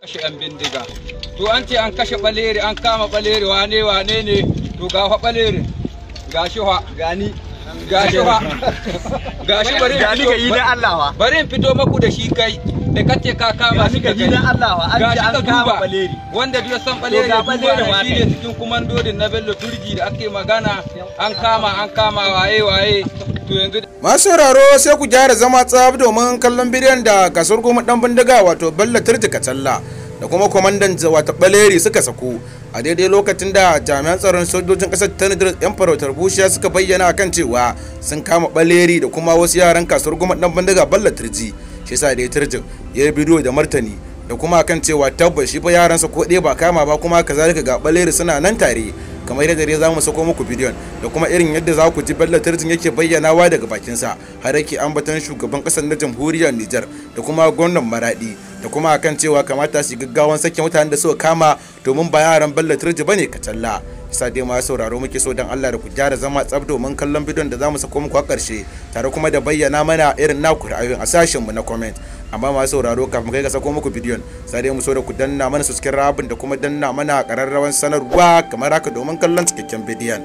kashe yan bindiga. To an ce an kashe Baleri, an kama Baleri, wane ne, to ga fa Baleri, gashi fa gani gashi fa gashi bari ga yi dan Allah wa bari in fito maku da shi kai da kace ka kama shi ga yi dan Allah wa an ce an kama Baleri wanda duk san Baleri shi ne cikin kumandodin na Bello Turji da ake magana an kama waye to yanzu masu sauraro sai ku gyara zama tsab domin kallon bidiyon da kasar kuma dan bindiga wato Bello Turji Katsalla da kuma kwamandan wato Baleri suka sako a daidai lokacin da jami'an tsaron sojojin kasar ta Niger yan farautar bushiya suka bayyana kan cewa sun kama Baleri da kuma wasu yaran kasuwar kuma dan bindiga Bello Turji. Shi yasa da Turji ya yi bidiyo da martani da kuma kan cewa tabbas shi fa yaransa ko ɗaya ba kama ba, kuma kazalika ga Baleri suna nan tare. Kamar yadda dai za mu sako muku bidiyon da kuma irin yadda za ku ji Bello Turji yake bayyanawa daga bakinsa har yake ambatan shugaban kasar na jamhuriyar Niger da kuma gwamnan Maradi da kuma akan cewa kamata su gaggawan sake mutanen da suka kama domin ba yaran Bello Turji bane Katsalla. Isa dai ma sauraro muke so dan Allah da ku gyara zama tsab domin kallon bidiyon da za mu sako muku a ƙarshe tare kuma da bayyana mana irin naku ra'ayoyin a sashen mu na comment. Amma ma sauraro kafin kai ga sako muku bidiyon sai dai mu so da ku danna mana subscribe da kuma danna mana ƙararrawan sanarwa kamar haka domin kallon cikakken bidiyon.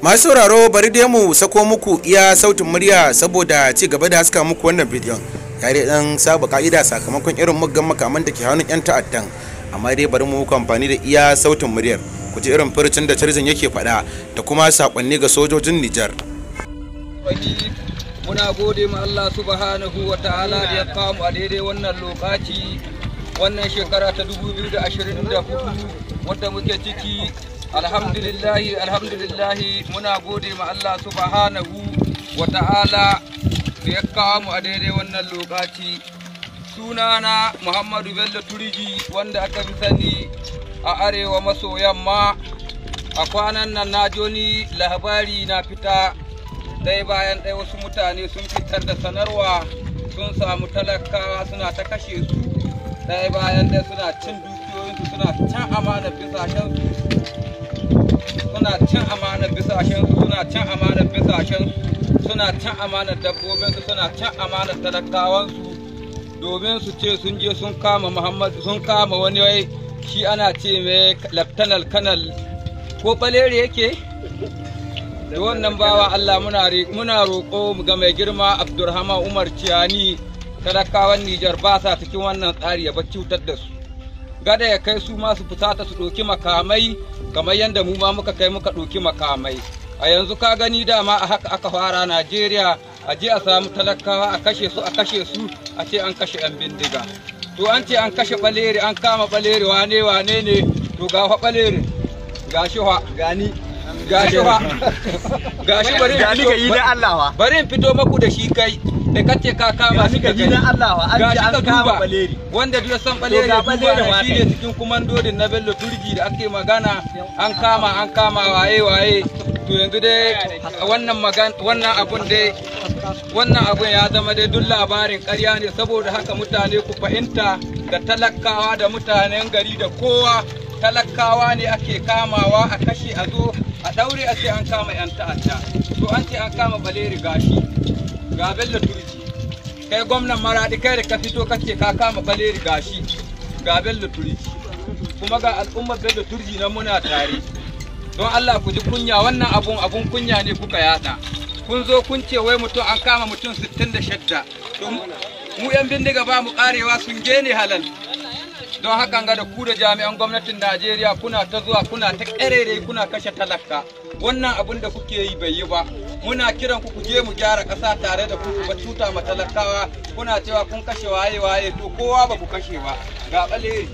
Masu sauraro bari dai mu sako muku iya sautin murya saboda ci gaba da haska muku wannan bidiyon. Ya dai dan saba ka'ida sakamakon irin muggan makaman da ke hannun yan ta'addan, amma dai bari mu muku amfani da iya sautin muryar ku ji irin furucin da Turjin yake faɗa da kuma sakonni ga sojojin Niger. Muna gode ma Allah subhanahu wa ta'ala da ya kawo mu a daidai wannan lokaci wannan shekara ta 2024 wanda muke ciki. Alhamdulillahi muna gode ma Allah subhanahu wa ta'ala da ya kawo mu a daidai wannan lokaci. Sunana Muhammadu Bello Turji wanda aka fi sani a arewa maso yamma. A kwanan nan na joni labari na fita ɗaya bayan ɗaya wasu mutane sun fitar da sanarwa sun samu talakawa suna ta kashe su ɗaya bayan ɗaya, suna cin dukiyoyinsu, suna can amanar bisashensu, suna cin amanar bisashensu, suna cin amanar bisashensu, suna cin amanar dabbobinsu, suna cin amanar talakawansu domin su ce sun je sun kama Muhammadu, sun kama wani wai shi ana ce mai Laftanal Kanal ko Baleri yake. Da wannan bawa Allah muna roƙo ga mai girma Abdurrahman Umar Ciyani talakawan Niger ba sa cikin wannan tsari ya bar cutar da su. Gada ya kai su ma su fusata su ɗauki makamai kamar yadda mu ma muka kai muka ɗauki makamai. A yanzu ka gani dama a haka aka fara Najeriya, a je a samu talakawa a kashe su a ce an kashe 'yan bindiga. To an ce an kashe Baleri, an kama Baleri, wane ne, to ga fa Baleri gashi fa gani gashi bari in fito maku da shi kai da kace ka kama shi ga gidan Allah wa an ji an kama Baleri wanda duk san Baleri shi ne cikin kumandodin na Bello Turji da ake magana an kama waye to yanzu dai wannan abun ya zama dai duk labarin ƙarya ne. Saboda haka mutane ku fahimta da talakawa da mutanen gari da kowa, talakawa ne ake kamawa a kashe a zo a daure a ce an kama yan ta'adda. To an ce an kama Baleri gashi ga Bello Turji, kai gwamnan Maradi kai da ka fito kace ka kama Baleri gashi ga Bello Turji, kuma ga al'ummar Bello Turji nan muna tare. Don Allah ku ji kunya, wannan abun kunya ne kuka yada. Kun zo kun ce wai mutum an kama mutum 66, to mu yan bindiga ba mu karewa sun gene halal. Don haka ga da ku da jami'an gwamnatin Najeriya kuna ta zuwa kuna ta ƙarere kuna kashe talaka. Wannan abun da kuke yi bai yi ba. Muna kiran ku je mu gyara ƙasa tare da ku ba cuta ma talakawa. Kuna cewa kun kashe waye to kowa ba ku kashe ba. Ga Baleri.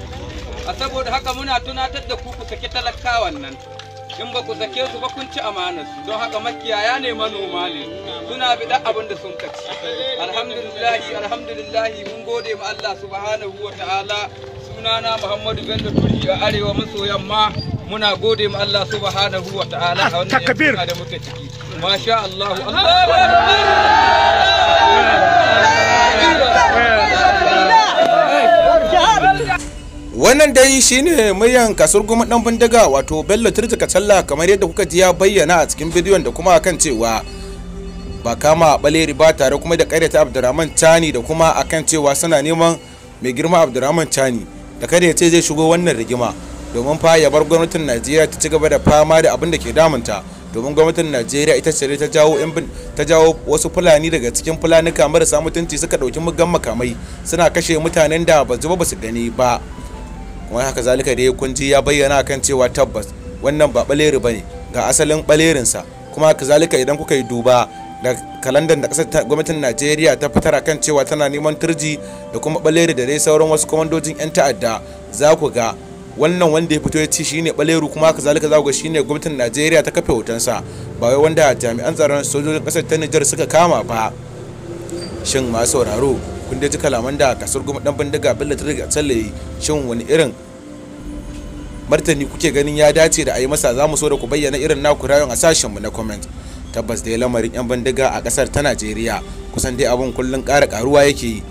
A saboda haka muna tunatar da ku saki talakawan nan. In ba ku sake su ba kun ci amanarsu. Don haka makiyaya ne, manoma ne, suna biɗa abin da sun kaci. Alhamdulillahi mun gode ma Allah subhanahu wa ta'ala. Sunana Muhammadu Bello Turji a arewa maso yamma. Muna gode ma Allah subhanahu wa ta'ala a wannan yankunan da muke ciki. Masha Allah. Wannan dai shine muryan kasar goma dan bindiga wato Bello Turji Katsalla kamar yadda kuka ji ya bayyana a cikin bidiyon da kuma akan cewa ba kama Baleri ba, tare kuma da karyata Abdurrahman Chani da kuma akan cewa suna neman mai girma Abdurrahman Chani da kada ya ce zai shigo wannan rigima, domin fa ya bar gwamnatin Najeriya ta ci gaba da fama da abin da ke damunta, domin gwamnatin Najeriya ita ce ta jawo wasu fulani daga cikin fulanuka marasa mutunci suka dauki muggan makamai suna kashe mutanen da ba su gani ba. Kuma haka zalika da kunji ya bayyana kan cewa tabbas wannan ba Baleri bane, ga asalin Balerinsa. Kuma haka zalika idan kuka yi duba da kalandar da kasar gwamnatin Najeriya ta fitar kan cewa tana neman Turji da kuma Baleri da dai sauran wasu komandojin 'yan ta'adda, za ku ga wannan wanda ya fito ya ci shine Baleru, kuma haka zalika za ku ga shine gwamnatin Najeriya ta kafe hotonsa, ba wai wanda jami'an tsaron sojojin kasar ta Niger suka kama ba. Shin masu sauraro kun ji kalaman da kasar gwamnatin dan bindiga Bello Turji a tsalle, shin wani irin martani kuke ganin ya dace da a yi masa? Za mu so da ku bayyana irin naku rayuwar a sashenmu na comment. Tabbas dai lamarin 'yan bindiga a kasar ta Najeriya kusan dai abun kullun ƙara karuwa yake yi,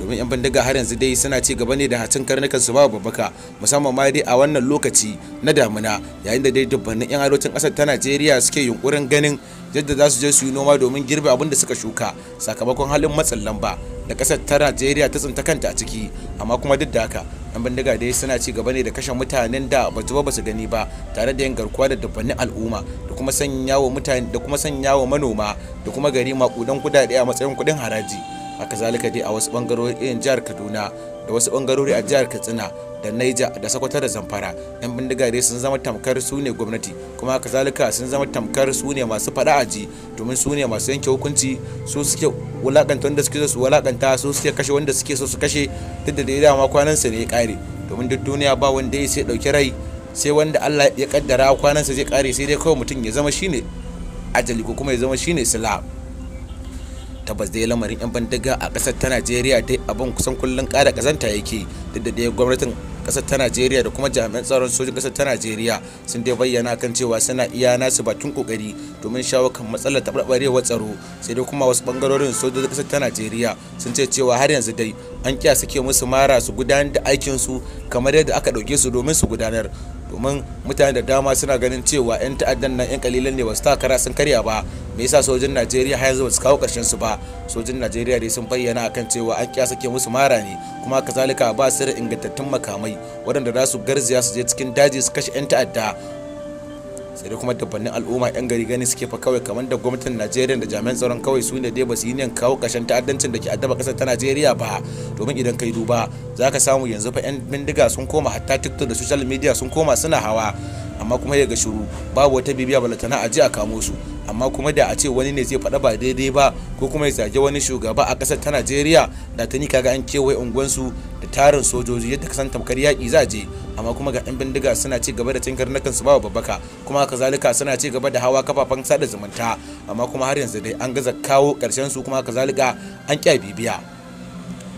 domin 'yan bindiga har yanzu dai suna ci gaba ne da hacin karnukan su babu babbaka, musamman ma dai a wannan lokaci na damuna, yayin da dai dubbannin 'yan arewacin kasar ta Najeriya suke yunkurin ganin yadda za su je su yi noma domin girbe abin da suka shuka sakamakon halin matsin lamba da kasar ta Najeriya ta tsinta kanta a ciki. Amma kuma duk da haka 'yan bindiga dai suna ci gaba ne da kashe mutanen da ba su gani ba, tare da yin garkuwa da dubbannin al'umma da kuma sanya wa mutane da kuma sanya wa manoma da kuma gari makudan kudade a matsayin kudin haraji. Haka zalika dai a wasu bangarori irin jihar Kaduna da wasu bangarori a jihar Katsina da Niger da Sokoto da Zamfara, 'yan bindiga dai sun zama tamkar su ne gwamnati, kuma haka zalika sun zama tamkar su ne masu fada aji, domin su ne masu yanke hukunci, su suke wulakanta wanda suke so su wulakanta, su suke kashe wanda suke so su kashe, duk da dai dama kwanansa ne ya kare, domin duk duniya ba wanda ya sai dauki rai sai wanda Allah ya kaddara kwanansa zai kare, sai dai kawai mutum ya zama shine ajali ko kuma ya zama shine sila. Tabbas dai lamarin 'yan bindiga a kasar ta Najeriya dai abin kusan kullun ƙara kazanta yake, duk da dai gwamnatin kasar ta Najeriya da kuma jami'an tsaron sojin kasar ta Najeriya sun dai bayyana kan cewa suna iya nasu bakin kokari domin shawo kan matsalar taɓarɓarewar tsaro, sai dai kuma wasu bangarorin sojojin kasar ta Najeriya sun ce cewa har yanzu dai an kiya suke musu mara su gudanar da aikin su kamar yadda aka ɗauke su domin su gudanar, domin mutane da dama suna ganin cewa 'yan ta'addan nan 'yan kalilan ne ba su takara sun karya ba. Me yasa sojin Najeriya har yanzu ba su kawo karshen su ba? Sojin Najeriya dai sun bayyana akan cewa an kiya sake musu mara ne, kuma kazalika ba su da ingantattun makamai waɗanda za su garzaya su je cikin daji su kashe 'yan ta'adda. Sai dai kuma dabbannin al'umma 'yan gari gani suke fa kawai kamar da gwamnatin Najeriya da jami'an tsaron kawai su ne dai ba su yi niyan kawo ƙarshen ta'addancin da ke addaba ƙasar ta Najeriya ba, domin idan kai duba za ka samu yanzu fa 'yan bindiga sun koma hatta TikTok da social media sun koma suna hawa, amma kuma ya ga shiru babu wata bibiya balatana a ji a kamo su. Amma kuma da a ce wani ne zai faɗa ba daidai ba ko kuma ya zage wani shugaba a ƙasar ta Najeriya, da ta ni kaga an kewaye unguwansu da tarin sojoji yadda kasan tamkar yaƙi za je. Amma kuma ga 'yan bindiga suna ci gaba da cinkar nakan su bawa babbaka, kuma kazalika suna ci gaba da hawa kafafen sada zumunta, amma kuma har yanzu dai an gaza kawo ƙarshen su, kuma kazalika an ƙya bibiya.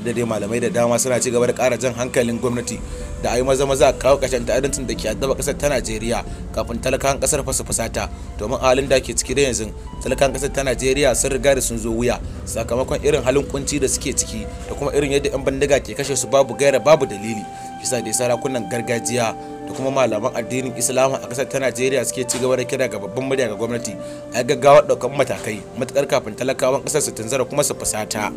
Da dai malamai da dama suna ci gaba da ƙara jan hankalin gwamnati da a yi maza a kawo ƙarshen ta'addancin da ke addaba ƙasar ta Najeriya kafin talakawan ƙasar fa su fusata, domin halin da ke ciki da yanzu talakawan ƙasar ta Najeriya sun riga da sun zo wuya sakamakon irin halin kunci da suke ciki da kuma irin yadda 'yan bandiga ke kashe su babu gaira babu dalili. Bisa dai sarakunan gargajiya da kuma malaman addinin Islama a ƙasar ta Najeriya suke ci gaba da kira ga babban murya ga gwamnati a gaggawa ɗaukan matakai matuƙar kafin talakawan ƙasar su tunzara kuma su fusata.